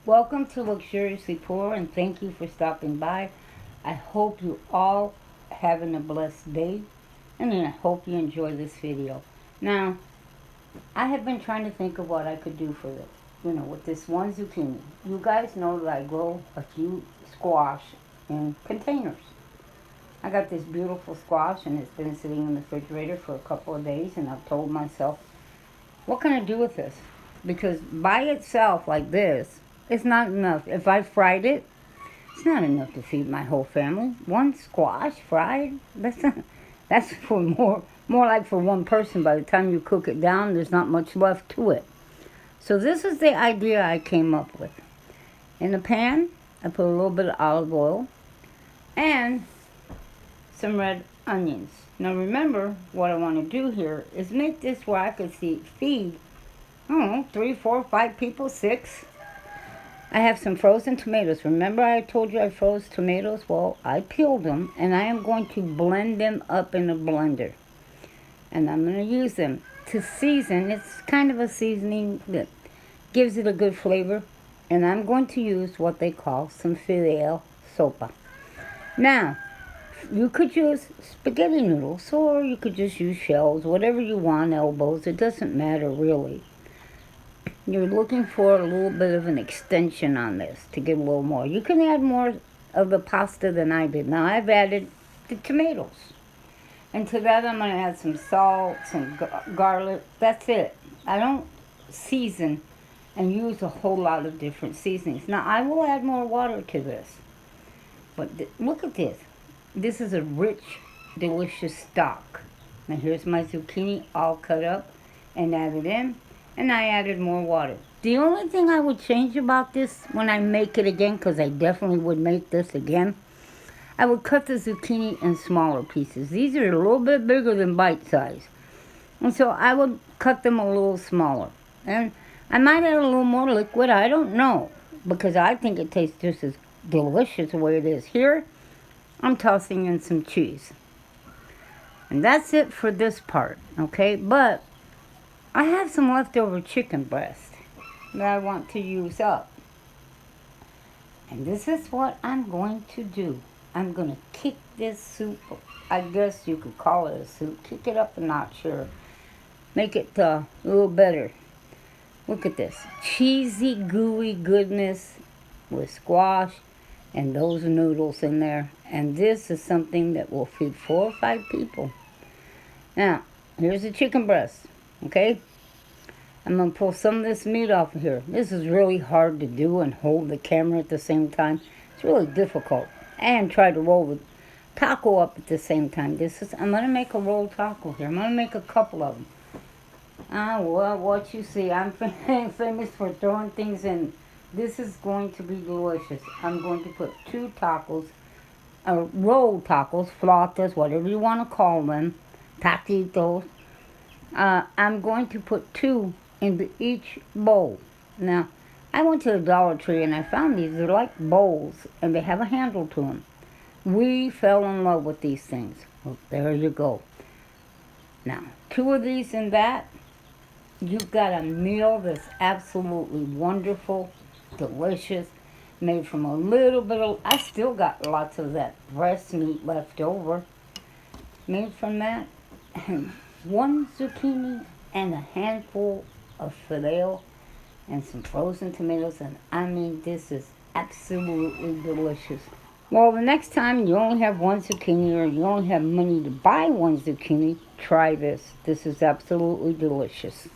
Welcome to Luxuriously Poor, and thank you for stopping by. I hope you all having a blessed day, and I hope you enjoy this video. Now, I have been trying to think of what I could do for this, with this one zucchini. You guys know that I grow a few squash in containers. I got this beautiful squash, and it's been sitting in the refrigerator for a couple of days, and I've told myself, what can I do with this? Because by itself, like this, it's not enough. If I fried it, it's not enough to feed my whole family. One squash fried, that's for more like for one person. By the time you cook it down, there's not much left to it. So this is the idea I came up with. In a pan, I put a little bit of olive oil and some red onions. Now remember, what I want to do here is make this where I could feed, I don't know, 3, 4, 5 people, 6. I have some frozen tomatoes. Remember I told you I froze tomatoes? Well, I peeled them, and I am going to blend them up in a blender. And I'm going to use them to season. It's kind of a seasoning that gives it a good flavor. And I'm going to use what they call some fideo sopa. Now, you could use spaghetti noodles, or you could just use shells, whatever you want, elbows. It doesn't matter really. You're looking for a little bit of an extension on this to get a little more. You can add more of the pasta than I did. Now, I've added the tomatoes. And to that, I'm going to add some salt, some garlic. That's it. I don't season and use a whole lot of different seasonings. Now, I will add more water to this. But look at this. This is a rich, delicious stock. Now, here's my zucchini all cut up and added in. And I added more water. The only thing I would change about this when I make it again, because I definitely would make this again, I would cut the zucchini in smaller pieces. These are a little bit bigger than bite size. And so I would cut them a little smaller. And I might add a little more liquid. I don't know. Because I think it tastes just as delicious the way it is. Here, I'm tossing in some cheese. And that's it for this part. Okay? But I have some leftover chicken breast that I want to use up. And this is what I'm going to do. I'm going to kick this soup, I guess you could call it a soup. Kick it up a notch here. Make it a little better. Look at this. Cheesy, gooey goodness with squash and those noodles in there. And this is something that will feed 4 or 5 people. Now, here's the chicken breast. Okay, I'm going to pull some of this meat off of here. This is really hard to do and hold the camera at the same time. It's really difficult. And try to roll the taco up at the same time. I'm going to make a rolled taco here. I'm going to make a couple of them. Well, what you see, I'm famous for throwing things in. This is going to be delicious. I'm going to put 2 tacos, rolled tacos, flautas, whatever you want to call them, taquitos. I'm going to put 2 into each bowl. Now, I went to the Dollar Tree and I found these. They're like bowls and they have a handle to them. We fell in love with these things. Well, there you go. Now, 2 of these in that, you've got a meal that's absolutely wonderful, delicious, made from a little bit of, I still got lots of that breast meat left over. Made from that. And 1 zucchini and a handful of filet and some frozen tomatoes, and I mean, this is absolutely delicious. Well, the next time you only have 1 zucchini or you only have money to buy 1 zucchini, try this. This is absolutely delicious.